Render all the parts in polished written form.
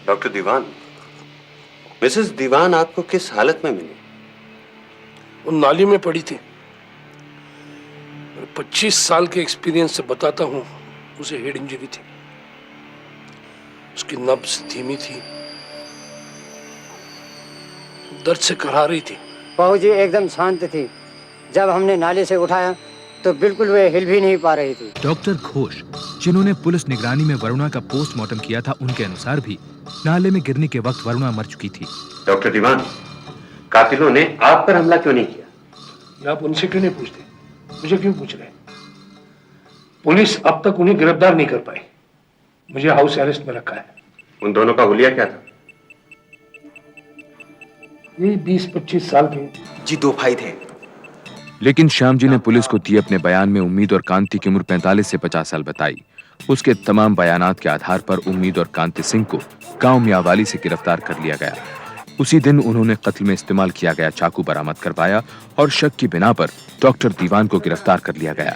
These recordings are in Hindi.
डॉक्टर दीवान, मिसेस दीवान आपको किस हालत में मिली? वो नाली में पड़ी थी। 25 साल के एक्सपीरियंस से बताता हूं, उसे हेड इंजरी थी। उसकी नब्ज धीमी थी, दर्द से कराह रही थी। बहू जी एकदम शांत थी। जब हमने नाले से उठाया तो बिल्कुल वे हिल भी नहीं पा रही थी। डॉक्टर घोष, जिन्होंने पुलिस निगरानी में वरुणा का पोस्टमार्टम किया था, उनके अनुसार भी नाले में गिरने के वक्त वरुणा मर चुकी थी। डॉक्टर दीवान, कातिलों ने आप पर हमला क्यों नहीं किया? ये आप उनसे क्यों नहीं पूछते? मुझे क्यों पूछ रहे? पुलिस अब तक उन्हें गिरफ्तार नहीं कर पाई। मुझे हाउस अरेस्ट में रखा है। उन दोनों का हुलिया क्या था? ये 20-25 साल के जी 2 भाई थे। लेकिन श्याम जी ने पुलिस को दिए अपने बयान में उम्मीद और कांति की उम्र 45 से 50 साल बताई। उसके तमाम बयानात के आधार पर उम्मीद और कांति सिंह को गांव मियावाली से गिरफ्तार कर लिया गया। उसी दिन उन्होंने कत्ल में इस्तेमाल किया गया चाकू बरामद करवाया और शक की बिना पर डॉक्टर दीवान को गिरफ्तार कर लिया गया।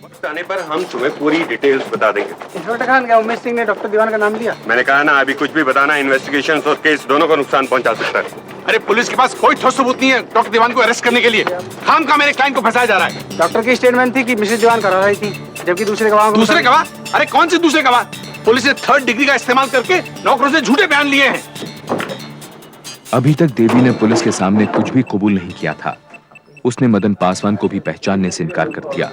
वक्त आने पर हम तुम्हें पूरी डिटेल्स बता देंगे। इंस्पेक्टर खान, क्या उमेश सिंह ने डॉक्टर दीवान का नाम लिया? मैंने कहा ना, अभी कुछ भी बताना इन्वेस्टिगेशन और केस दोनों को नुकसान पहुंचा सकता है। अरे पुलिस के पास कोई ठोस सबूत नहीं है डॉक्टर दीवान को अरेस्ट करने के लिए। खाम का मेरे क्लाइंट को फंसाया जा रहा है। डॉक्टर की स्टेटमेंट थी कि मिसेस दीवान करा रही थी, जबकि दूसरे गवाह अरे कौन से दूसरे गवाह? पुलिस ने 3rd डिग्री का इस्तेमाल करके नौकरों से झूठे बयान लिए हैं। अभी तक देवी ने पुलिस के सामने कुछ भी कबूल नहीं किया था। उसने मदन पासवान को भी पहचानने से इनकार कर दिया।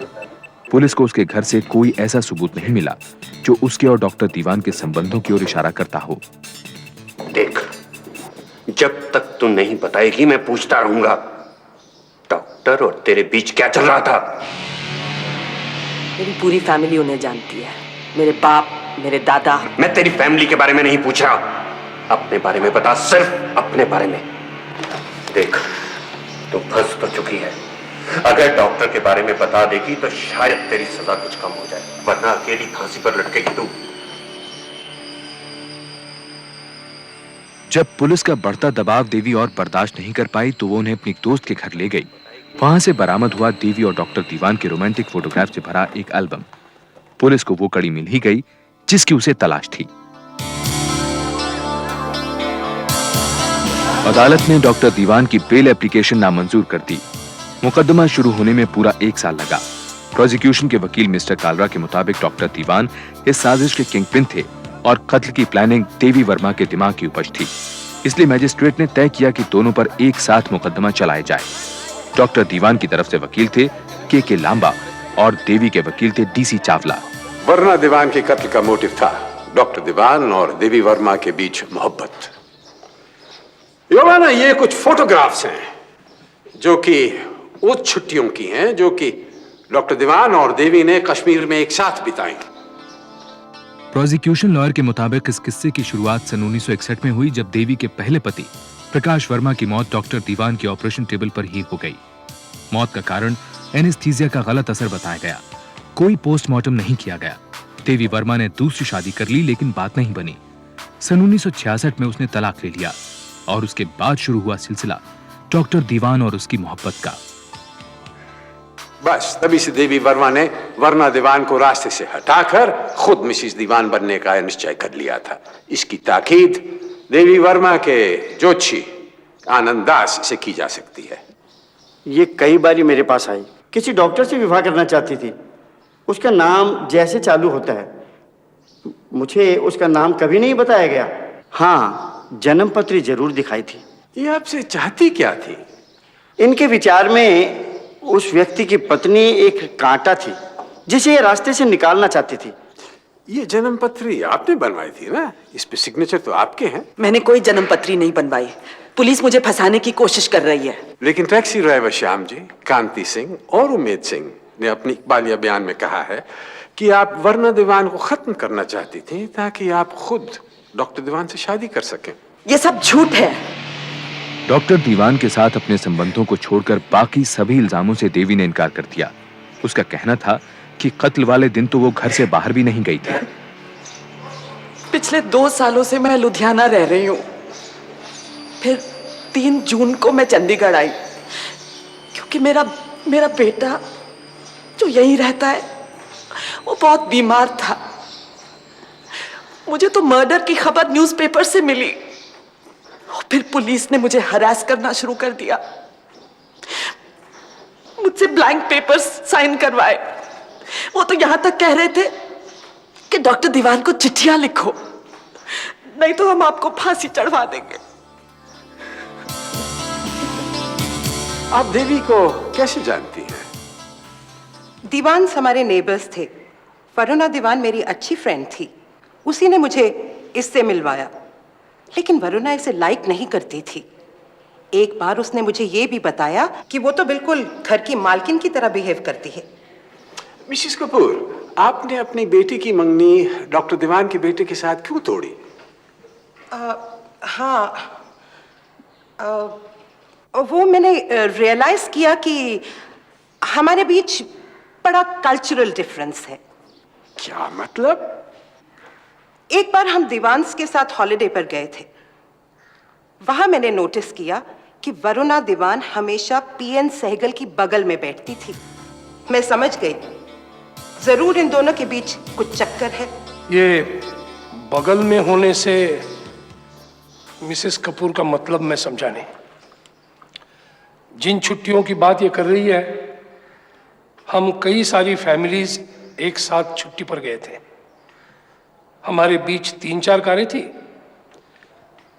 पुलिस को उसके घर से कोई ऐसा सबूत नहीं मिला जो उसके और डॉक्टर दीवान के संबंधों की ओर इशारा करता हो। देख, जब तक तू नहीं बताएगी मैं पूछता रहूंगा, डॉक्टर और तेरे बीच क्या चल रहा था? मेरी पूरी फैमिली उन्हें जानती है। मेरे बाप, मेरे दादा। मैं तेरी फैमिली के बारे में नहीं पूछ रहा, अपने बारे में बता, सिर्फ अपने बारे में। देख, तू फंस तो चुकी है। अगर डॉक्टर के बारे में बता देगी तो शायद तेरी सजा कुछ कम हो जाए, वरना अकेली फांसी पर लटकेगी तू। जब पुलिस का बढ़ता दबाव देवी और बर्दाश्त नहीं कर पाई तो वो उन्हें अपनी दोस्त के घर ले गई। वहां से बरामद हुआ देवी और डॉक्टर दीवान के रोमांटिक फोटोग्राफ से भरा एक एल्बम। पुलिस को वो कड़ी मिल ही गई जिसकी उसे तलाश थी। अदालत ने डॉक्टर दीवान की बेल एप्लीकेशन नामंजूर कर दी। मुकदमा शुरू होने में पूरा 1 साल लगा। प्रोसिक्यूशन के वकील मिस्टर कालरा के मुताबिक डॉक्टर दीवान इस साजिश के किंगपिन थे और कत्ल की प्लानिंग देवी वर्मा के दिमाग की उपज थी। इसलिए मैजिस्ट्रेट ने तय किया कि दोनों पर एक साथ मुकदमा चलाया जाए। डॉक्टर दीवान की तरफ से वकील थे के लांबा और देवी के वकील थे DC चावला। वर्मा दीवान के कत्ल का मोटिव था डॉक्टर दीवान और देवी वर्मा के बीच मोहब्बत। योवाना, ये कुछ फोटोग्राफ्स हैं जो कि उस छुट्टियों की हैं जो कि डॉक्टर दीवान और देवी ने कश्मीर में एक साथ बिताई। प्रोसिक्यूशन लॉयर के मुताबिक इस किस्से की शुरुआत सन 1961 में हुई, जब देवी के पहले पति प्रकाश वर्मा की मौत डॉक्टर दीवान के ऑपरेशन टेबल पर ही हो गई। मौत का कारण एनेस्थीसिया का गलत असर बताया गया। कोई पोस्टमार्टम नहीं किया गया। देवी वर्मा ने दूसरी शादी कर ली, लेकिन बात नहीं बनी। सन 1966 में उसने तलाक ले लिया और उसके बाद शुरू हुआ सिलसिला डॉक्टर दीवान और उसकी मोहब्बत का। बस तभी से देवी वर्मा ने वर्मा दीवान को रास्ते से हटाकर खुद मिसेस दीवान बनने का निश्चय कर लिया था। इसकी ताकीद देवी वर्मा के जोशी आनंद दास से की जा सकती है। ये कई बारी मेरे पास आई, किसी डॉक्टर से विवाह करना चाहती थी। उसका नाम जैसे चालू होता है, मुझे उसका नाम कभी नहीं बताया गया। हाँ, जन्म पत्री जरूर दिखाई थी। ये आपसे चाहती क्या थी? इनके विचार में उस व्यक्ति की पत्नी एक कांटा थी जिसे ये रास्ते से निकालना चाहती थी। ये जन्म पत्री आपने बनवाई थी ना? इस पे सिग्नेचर तो आपके हैं। मैंने कोई जन्म पत्री नहीं बनवाई। पुलिस मुझे फंसाने की कोशिश कर रही है। लेकिन टैक्सी ड्राइवर श्याम जी, कांति सिंह और उमेद सिंह ने अपनी इकबालिया बयान में कहा है कि आप वर्मा दीवान को खत्म करना चाहती थी ताकि आप खुद डॉक्टर दीवान से शादी कर सकें। ये सब झूठ है। डॉक्टर दीवान के साथ अपने संबंधों को छोड़कर बाकी सभी इल्जामों से देवी ने इनकार कर दिया। उसका कहना था कि कत्ल वाले दिन तो वो घर से बाहर भी नहीं गई थी। पिछले 2 सालों से मैं लुधियाना रह रही हूँ। फिर 3 जून को मैं चंडीगढ़ आई, क्योंकि मेरा बेटा जो यहीं रहता है वो बहुत बीमार था। मुझे तो मर्डर की खबर न्यूज़पेपर से मिली और फिर पुलिस ने मुझे हरास करना शुरू कर दिया। मुझसे ब्लैंक पेपर्स साइन करवाए। वो तो यहां तक कह रहे थे कि डॉक्टर दीवान को चिट्ठियां लिखो, नहीं तो हम आपको फांसी चढ़वा देंगे। आप देवी को कैसे जानती हैं? दीवान हमारे नेबर्स थे। वरुणा दीवान मेरी अच्छी फ्रेंड थी, उसी ने मुझे इससे मिलवाया। लेकिन वरुणा इसे लाइक नहीं करती थी। एक बार उसने मुझे ये भी बताया कि वो तो बिल्कुल घर की मालकिन की तरह बिहेव करती है। मिसेस कपूर, आपने अपनी बेटी की मंगनी डॉक्टर दीवान के बेटे के साथ क्यों तोड़ी? हाँ, वो मैंने रियलाइज किया कि हमारे बीच बड़ा कल्चरल डिफरेंस है। क्या मतलब? एक बार हम दीवान्स के साथ हॉलिडे पर गए थे। वहां मैंने नोटिस किया कि वरुणा दीवान हमेशा पीएन सहगल की बगल में बैठती थी। मैं समझ गई, जरूर इन दोनों के बीच कुछ चक्कर है। ये बगल में होने से मिसेस कपूर का मतलब मैं समझा नहीं। जिन छुट्टियों की बात ये कर रही है, हम कई सारी फैमिलीज एक साथ छुट्टी पर गए थे। हमारे बीच 3-4 कारें थी।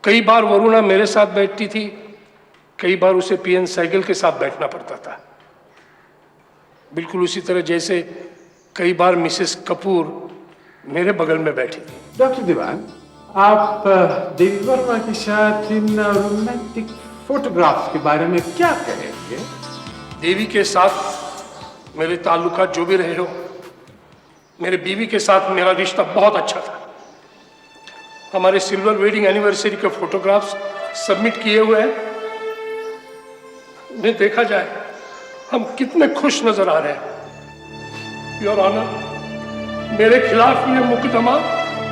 कई बार वरुणा मेरे साथ बैठती थी, कई बार उसे पीएन साइकिल के साथ बैठना पड़ता था। बिल्कुल उसी तरह जैसे कई बार मिसेस कपूर मेरे बगल में बैठी थी। डॉक्टर दीवान, आप देवी वर्मा के साथ इन रोमांटिक फोटोग्राफ्स के बारे में क्या कहेंगे? देवी के साथ मेरे ताल्लुकात जो भी रहे हो, मेरे बीवी के साथ मेरा रिश्ता बहुत अच्छा था। हमारे सिल्वर वेडिंग एनिवर्सरी के फोटोग्राफ्स सबमिट किए हुए हैं। उन्हें देखा जाए, हम कितने खुश नजर आ रहे हैं। योर ऑनर, मेरे खिलाफ यह मुकदमा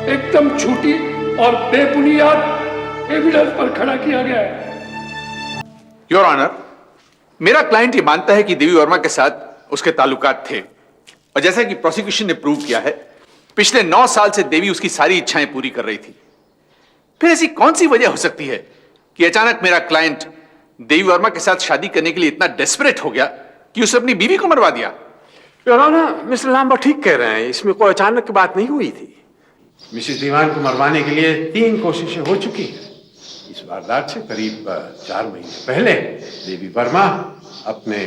एकदम झूठी और बेबुनियाद एविडेंस पर खड़ा किया गया है। योर ऑनर, मेरा क्लाइंट ये मानता है कि देवी वर्मा के साथ उसके ताल्लुकात थे, और जैसा कि प्रोसिक्यूशन ने प्रूव किया है, पिछले 9 साल से देवी उसकी सारी इच्छाएं पूरी कर रही थी। फिर ऐसी कौन सी वजह हो सकती है कि अचानक मेरा क्लाइंट देवी वर्मा के साथ शादी करने के लिए इतना डेस्परेट हो गया कि उसने अपनी बीवी को मरवा दिया? योर ऑनर, मिस्टर लांबा ठीक कह रहे हैं। इसमें कोई अचानक की बात नहीं हुई थी। मिसेस दीवान को मरवाने के लिए 3 कोशिशें हो चुकी हैं। इस वारदात से करीब 4 महीने पहले देवी वर्मा अपने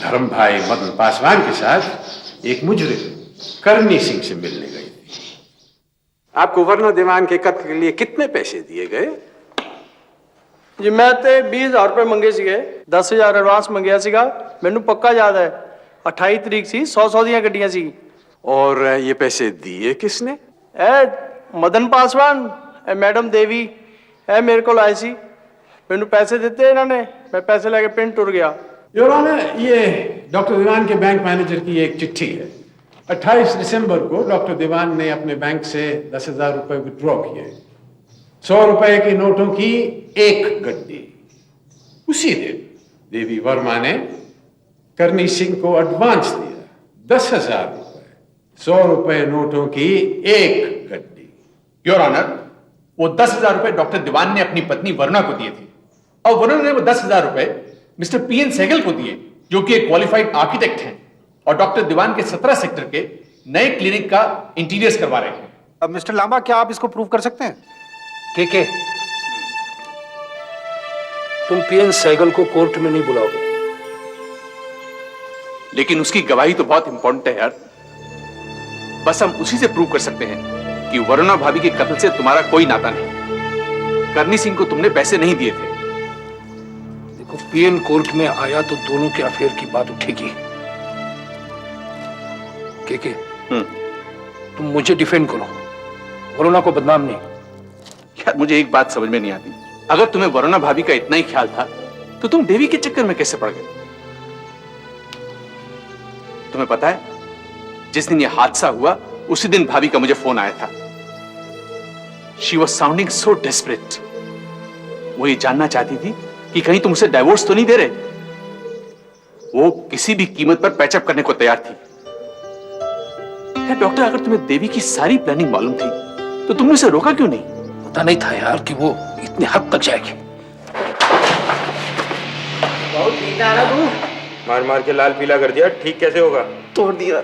धर्म भाई मदन पासवान के साथ एक मुजरिम करनी सिंह से मिलने गई थी। आपको वरुणा दीवान के कत्ल के लिए कितने पैसे दिए गए? जी मैं ते 20,000 रुपए मंगे सीगे, 10,000 एडवांस मंगया सीगा। मैनू पक्का याद है 28 तरीक सी 100 ਦੀਆਂ ਗੱਡੀਆਂ ਸੀ। और ये पैसे दिए किसने? ए मदन पासवान, ए मैडम देवी, ए मेरे को आए सी। मैनू पैसे दिते इन्होंने, मैं पैसे लेके पिंड टुर गया। योर ऑनर, ये डॉक्टर दीवान के बैंक मैनेजर की एक चिट्ठी है। 28 दिसंबर को डॉक्टर दीवान ने अपने बैंक से 10,000 रुपए विड्रॉ किए। 100 रुपए के नोटों की एक गड्डी। उसी दिन देवी वर्मा ने करनी सिंह को एडवांस दिया 10,000 रुपए। 100 रुपए नोटों की एक गड्डी। योर ऑनर, वो 10,000 रुपए डॉक्टर दीवान ने अपनी पत्नी वरुणा को दिए थे, और वरुणा ने वो 10,000 रुपए मिस्टर पीएन सहगल को दिए, जो कि एक क्वालिफाइड आर्किटेक्ट हैं और डॉक्टर दीवान के 17 सेक्टर के नए क्लिनिक का इंटीरियर्स करवा रहे हैं। अब मिस्टर लांबा, क्या आप इसको प्रूव कर सकते हैं? के तुम पीएन सहगल को कोर्ट में नहीं बुलाओगे? लेकिन उसकी गवाही तो बहुत इंपॉर्टेंट है यार। बस हम उसी से प्रूव कर सकते हैं कि वरुणा भाभी के कत्ल से तुम्हारा कोई नाता नहीं। करनी सिंह को तुमने पैसे नहीं दिए थे। देखो, पीएन कोर्ट में आया तो दोनों के अफेयर की बात उठेगी। के तुम मुझे डिफेंड करो, वरुणा को बदनाम नहीं। यार मुझे एक बात समझ में नहीं आती, अगर तुम्हें वरुणा भाभी का इतना ही ख्याल था तो तुम देवी के चक्कर में कैसे पड़ गए? तुम्हें पता है, जिस दिन यह हादसा हुआ उसी दिन भाभी का मुझे फोन आया था। She was sounding so desperate. वो ये जानना चाहती थी कि कहीं तुम उसे डाइवोर्स तो नहीं दे रहे। वो किसी भी कीमत पर पैचअप करने को तैयार थी। डॉक्टर, अगर तुम्हें देवी की सारी प्लानिंग मालूम थी तो तुमने उसे रोका क्यों नहीं? पता नहीं था यार कि वो इतने हद तक जाएगी। बहुत पीता है ना तू? मार मार के लाल पीला कर दिया, ठीक कैसे होगा? तोड़ दिया।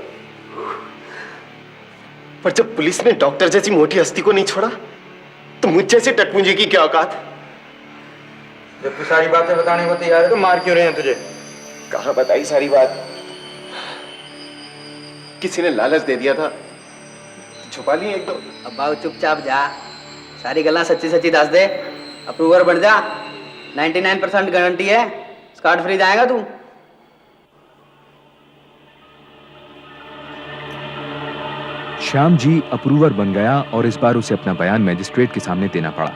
पर जब पुलिस ने डॉक्टर जैसी मोटी हस्ती को नहीं छोड़ा तो मुझ जैसे टटमुंजे की क्या औकात? जब तू सारी बातें बताने को तैयार है तो मार क्यों रहे हैं तुझे? कहाँ बताई सारी बात? किसी ने लालच दे दिया था, छुपा लिए एक दो। अब बाबू चुपचाप जा, सारी गल्ला सच्ची सच्ची दस दे, अप्रूवर बढ़ जा। 99% गारंटी है, स्कॉट फ्री जाएगा तू। श्याम जी अप्रूवर बन गया और इस बार उसे अपना बयान मैजिस्ट्रेट के सामने देना पड़ा।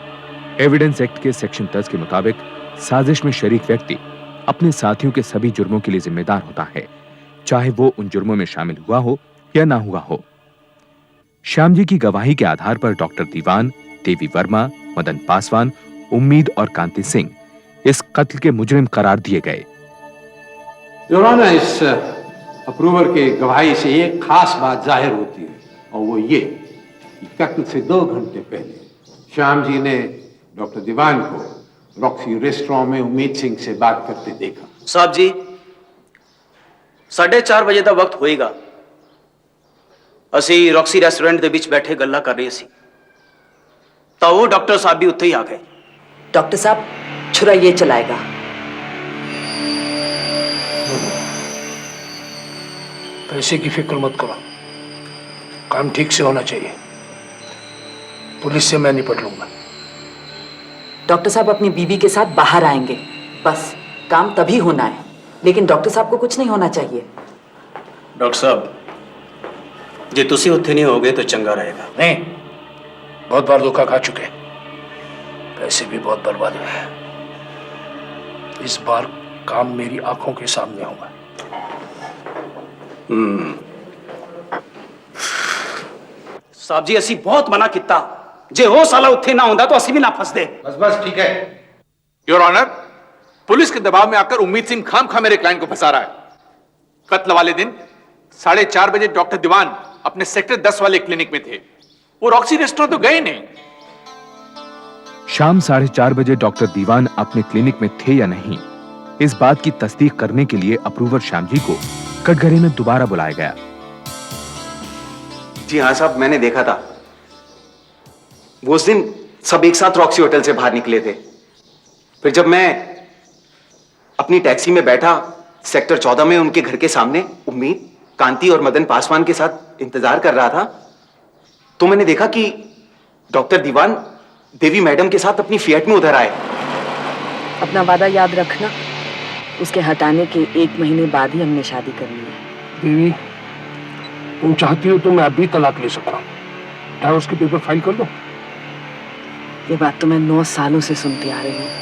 एविडेंस एक्ट के सेक्शन 10 के मुताबिक साजिश में शरीक व्यक्ति अपने साथियों के सभी जुर्मों के लिए जिम्मेदार होता है, चाहे वो उन जुर्मों में शामिल हुआ हो या ना हुआ हो। श्याम जी की गवाही के आधार पर डॉक्टर दीवान, देवी वर्मा, मदन पासवान, उम्मीद और कांति सिंह इस कत्ल के मुजरिम करार दिए गए। योर ऑनर, इस अप्रूवर के गवाही से एक खास बात जाहिर होती है और वो ये कि कत्ल से 2 घंटे पहले श्याम जी ने डॉक्टर दीवान को रॉक्सी रेस्टोरेंट में उम्मीद सिंह से बात करते देखा। साहब जी 4:30 बजे का वक्त होएगा। असी रॉक्सी रेस्टोरेंट के बीच बैठे गल्ला कर रहे सी तो वो डॉक्टर साहब भी उत्थे ही आ गए। डॉक्टर साहब छुरा ये चलाएगा। पैसे की फिक्र मत करो, काम ठीक से होना चाहिए। पुलिस से मैं निपट लूंगा। डॉक्टर साहब अपनी बीवी के साथ बाहर आएंगे, बस काम तभी होना है, लेकिन डॉक्टर साहब को कुछ नहीं होना चाहिए। डॉक्टर साहब जे तुसी उत्थे नहीं होगे तो चंगा रहेगा। नहीं, बहुत बार धोखा खा चुके, पैसे भी बहुत बर्बाद हुए हैं। इस बार काम मेरी आंखों के सामने होगा। साहब जी असी बहुत मना किया, जे हो साला उत्थे ना होंदा तो असी भी ना फंस दे। बस बस ठीक है। योर ऑनर, पुलिस के दबाव में आकर उम्मीद सिंह खामखा मेरे क्लाइंट को फंसा रहा है। कत्ल वाले दिन 4:30 बजे डॉक्टर दीवान अपने सेक्टर 10 वाले क्लिनिक में थे, वो रॉक्सी रेस्टोरेंट तो गए नहीं। शाम 4:30 बजे डॉक्टर दीवान अपने क्लिनिक में थे या नहीं, इस बात की तस्दीक करने के लिए अप्रूवर श्याम जी को कटघरे में दोबारा बुलाया गया। जी हाँ साहब, मैंने देखा था। वो उस दिन सब एक साथ रॉक्सी होटल से बाहर निकले थे। फिर जब मैं अपनी टैक्सी में बैठा सेक्टर 14 में उनके घर के सामने उम्मीद, कांति और मदन पासवान के साथ इंतजार कर रहा था तो मैंने देखा कि डॉक्टर दीवान देवी मैडम के साथ अपनी फिएट में उधर आए। अपना वादा याद रखना, उसके हटाने के 1 महीने बाद ही हमने शादी करनी है। देवी, तुम चाहती हो तो मैं अभी तलाक ले सकता हूँ। डाइवोर्स के पेपर फाइल कर दो। ये बात तो मैं 9 सालों से सुनती आ रही हूँ।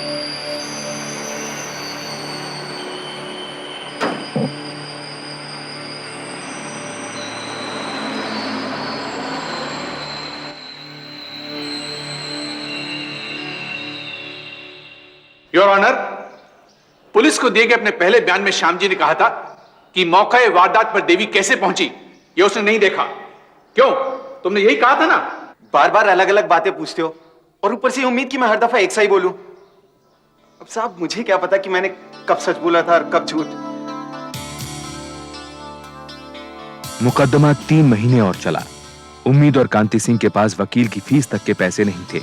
योर ऑनर, पुलिस को दिए गए अपने पहले बयान में श्याम जी ने कहा था कि मौके वारदात पर देवी कैसे पहुंची ये उसने नहीं देखा। क्यों? तुमने यही कहा था ना। बार बार अलग अलग बातें पूछते हो और ऊपर से उम्मीद कि मैं हर दफा एक सा ही बोलूं। अब साहब मुझे क्या पता कि मैंने कब सच बोला था और कब झूठ। मुकदमा 3 महीने और चला। उम्मीद और कांति सिंह के पास वकील की फीस तक के पैसे नहीं थे।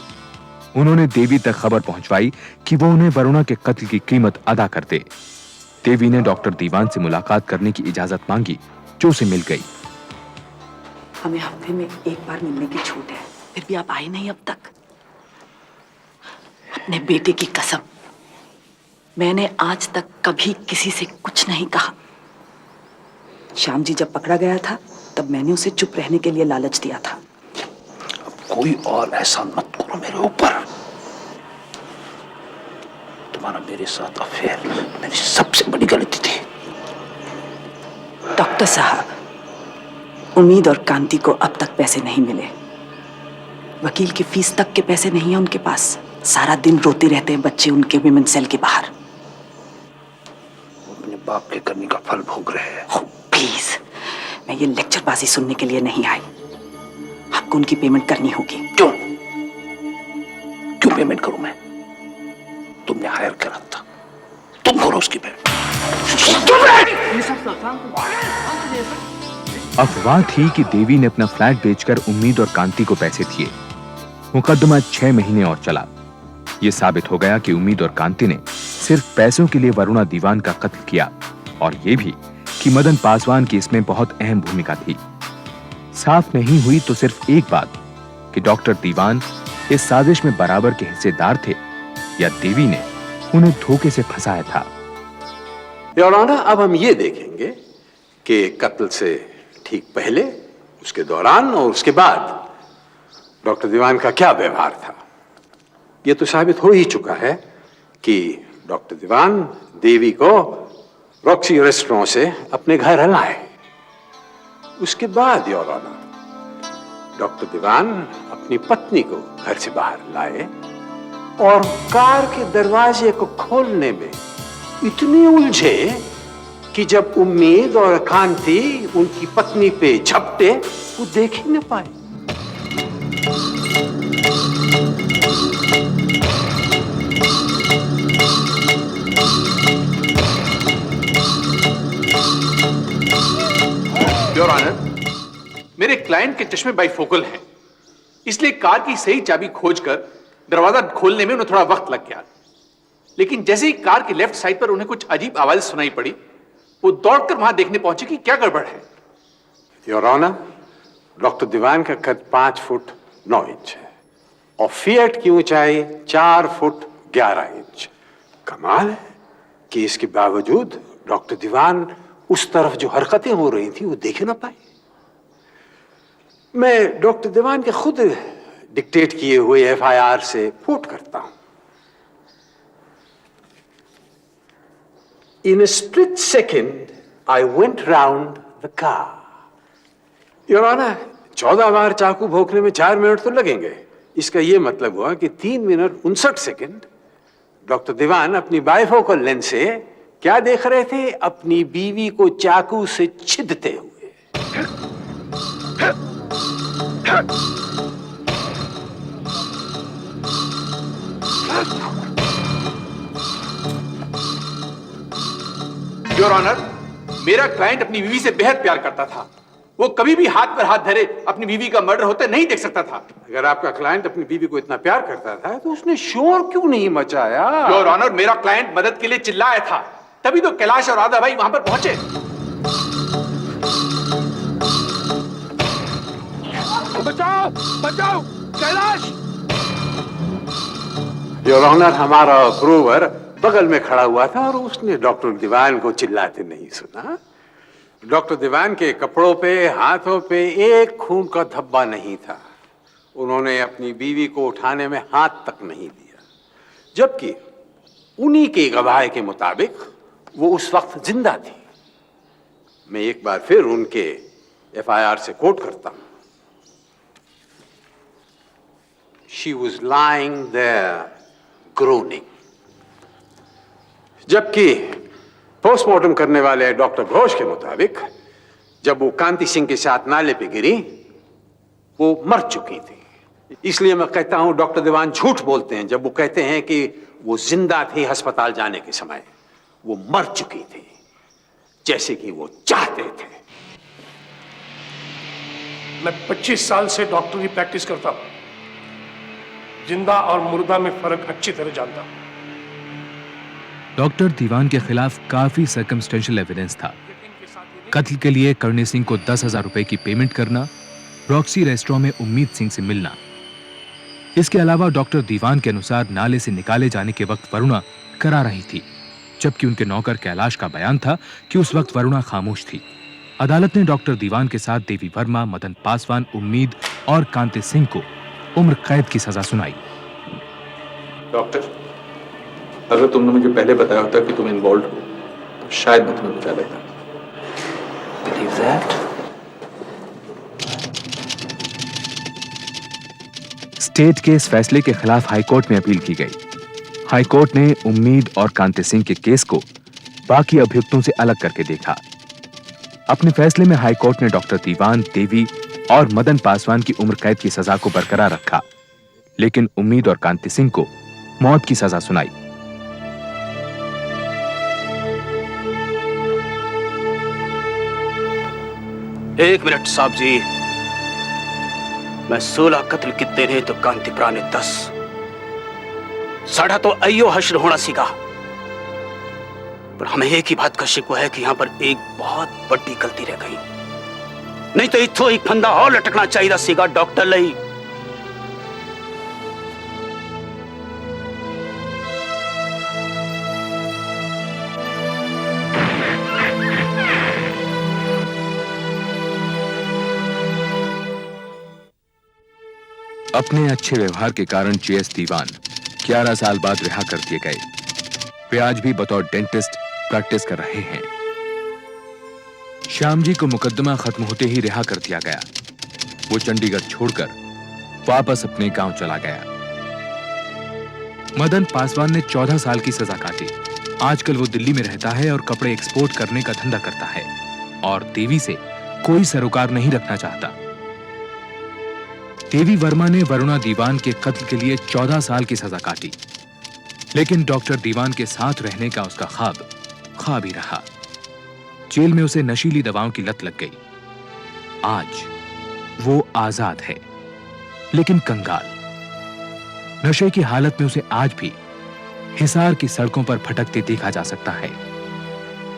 उन्होंने देवी तक खबर पहुंचवाई कि वो उन्हें वरुणा के कत्ल की कीमत अदा कर दे। देवी ने डॉक्टर दीवान से मुलाकात करने की इजाजत मांगी, जो उसे मिल गई। हमें हफ्ते में 1 बार मिलने की छूट है, फिर भी आप आए नहीं अब तक। अपने बेटे की कसम, मैंने आज तक कभी किसी से कुछ नहीं कहा। श्याम जी जब पकड़ा गया था तब मैंने उसे चुप रहने के लिए लालच दिया था। कोई और एहसान मत करो मेरे ऊपर। तुम्हारा मेरे साथ अफेयर मेरी सबसे बड़ी गलती थी। डॉक्टर साहब, उम्मीद और कांति को अब तक पैसे नहीं मिले। वकील की फीस तक के पैसे नहीं है उनके पास। सारा दिन रोते रहते हैं बच्चे उनके विमेन सेल के बाहर। अपने बाप के करने का फल भोग रहे हैं। प्लीज, मैं ये लेक्चरबाजी सुनने के लिए नहीं आई। आप आपको उनकी पेमेंट करनी होगी। क्यों क्यों पेमेंट करूं मैं? तुमने हायर करा था, तुम करो उसकी पेमेंट। अफवाह थी कि देवी ने अपना फ्लैट बेचकर उम्मीद और कांति को पैसे दिए। मुकदमा 6 महीने और चला। यह साबित हो गया कि उम्मीद और कांति ने सिर्फ पैसों के लिए वरुणा दीवान का कत्ल किया, और यह भी कि मदन पासवान की इसमें बहुत अहम भूमिका थी। साफ नहीं हुई तो सिर्फ एक बात कि डॉक्टर दीवान इस साजिश में बराबर के हिस्सेदार थे या देवी ने उन्हें धोखे से फंसाया था। योर ऑनर, अब हम ये देखेंगे कि कत्ल से ठीक पहले, उसके दौरान और उसके बाद डॉक्टर दीवान का क्या व्यवहार था। यह तो साबित हो ही चुका है कि डॉक्टर दीवान देवी को रॉक्सी रेस्टोरेंट से अपने घर लाए। उसके बाद योर ऑनर, डॉक्टर दीवान अपनी पत्नी को घर से बाहर लाए और कार के दरवाजे को खोलने में इतने उलझे कि जब उम्मीद और कांति उनकी पत्नी पे झपटे, वो देख ही न पाए। योर ऑनर, मेरे क्लाइंट के चश्मे बाइफोकल हैं, इसलिए कार की सही चाबी खोजकर दरवाजा खोलने में उन्हें थोड़ा वक्त लग गया। लेकिन जैसे ही कार की लेफ्ट साइड पर उन्हें कुछ अजीब आवाज सुनाई पड़ी, वो दौड़कर वहां देखने पहुंचे कि क्या गड़बड़ है। योर ऑनर, डॉक्टर दीवान का कद 5 फुट 9 इंच है और फिएट की ऊंचाई 4 फुट 11 इंच। कमाल है कि इसके बावजूद डॉक्टर दीवान उस तरफ जो हरकतें हो रही थी वो देख ना पाए। मैं डॉक्टर दीवान के खुद डिक्टेट किए हुए एफआईआर से कोट करता हूं। In a split second, I went round the car. Your Honor, 14 बार चाकू भोंकने में 4 मिनट तो लगेंगे। इसका यह मतलब हुआ कि 3 मिनट 59 सेकंड डॉक्टर दीवान अपनी बाइफोकल लेंस से क्या देख रहे थे? अपनी बीवी को चाकू से छिदते हुए। योर ऑनर, मेरा क्लाइंट अपनी बीवी से बेहद प्यार करता था। वो कभी भी हाथ पर हाथ धरे अपनी बीवी का मर्डर होते नहीं देख सकता था। अगर आपका क्लाइंट अपनी बीवी को इतना प्यार करता था तो उसने शोर क्यों नहीं मचाया? योर ऑनर, मेरा क्लाइंट मदद के लिए चिल्लाया था, तभी तो कैलाश और राधा भाई वहां पर पहुंचे। बचाओ बचाओ कैलाश! योर ऑनर, हमारा अप्रूवर बगल में खड़ा हुआ था और उसने डॉक्टर दीवान को चिल्लाते नहीं सुना। डॉक्टर दीवान के कपड़ों पे, हाथों पे एक खून का धब्बा नहीं था। उन्होंने अपनी बीवी को उठाने में हाथ तक नहीं दिया, जबकि उन्हीं के गवाह के मुताबिक वो उस वक्त जिंदा थी। मैं एक बार फिर उनके एफआईआर से कोट करता हूं। She was lying there groaning. जबकि पोस्टमार्टम करने वाले डॉक्टर घोष के मुताबिक जब वो कांति सिंह के साथ नाले पे गिरी, वो मर चुकी थी। इसलिए मैं कहता हूं डॉक्टर दीवान झूठ बोलते हैं जब वो कहते हैं कि वो जिंदा थी अस्पताल जाने के समय। वो मर चुकी थी, जैसे कि वो चाहते थे। मैं 25 साल से डॉक्टर की प्रैक्टिस करता हूं, जिंदा और मुर्दा में फर्क अच्छी तरह जानता हूं। डॉक्टर दीवान के खिलाफ काफी सर्कमस्टेंशियल एविडेंस था। कत्ल के लिए करणी सिंह को 10,000 रुपए की पेमेंट करना, रॉक्सी रेस्टोरेंट में उम्मीद सिंह से मिलना। इसके अलावा डॉक्टर दीवान के अनुसार नाले से निकाले जाने के वक्त वरुणा करा रही थी, जबकि उनके नौकर कैलाश का बयान था कि उस वक्त वरुणा खामोश थी। अदालत ने डॉक्टर दीवान के साथ देवी वर्मा, मदन पासवान, उम्मीद और कांति सिंह को उम्र कैद की सजा सुनाई। डॉक्टर, अगर तुमने मुझे पहले बताया होता कि तुम इन्वॉल्व हो तो शायद मैं तुम्हें बचा देता। Believe that? स्टेट के इस फैसले के खिलाफ हाईकोर्ट में अपील की गई। हाईकोर्ट ने उम्मीद और कांति सिंह के केस को बाकी अभियुक्तों से अलग करके देखा। अपने फैसले में हाईकोर्ट ने डॉक्टर दीवान, देवी और मदन पासवान की उम्र कैद की सजा को बरकरार रखा, लेकिन उम्मीद और कांति सिंह को मौत की सजा सुनाई। एक मिनट साहब जी, मैं 16 कत्ल कितने ने तो कांतिप्रा ने 10। साढ़ा तो अयो हश्र होना सीखा, पर हमें एक ही बात का शिकवा है कि यहां पर एक बहुत बड़ी गलती रह गई। नहीं तो इथो एक फंदा और लटकना चाहिए सीगा डॉक्टर लई। अपने अच्छे व्यवहार के कारण J.S. दीवान 11 साल बाद रिहा कर दिए गए। वे आज भी बतौर डेंटिस्ट प्रैक्टिस कर रहे हैं। श्याम जी को मुकदमा खत्म होते ही रिहा कर दिया गया। वो चंडीगढ़ छोड़कर वापस अपने गांव चला गया। मदन पासवान ने 14 साल की सजा काटी। आजकल वो दिल्ली में रहता है और कपड़े एक्सपोर्ट करने का धंधा करता है और देवी से कोई सरोकार नहीं रखना चाहता। देवी वर्मा ने वरुणा दीवान के कत्ल के लिए 14 साल की सजा काटी, लेकिन डॉक्टर दीवान के साथ रहने का उसका ख्वाब ही रहा। जेल में उसे नशीली दवाओं की लत लग गई। आज वो आजाद है, लेकिन कंगाल। नशे की हालत में उसे आज भी हिसार की सड़कों पर भटकते देखा जा सकता है।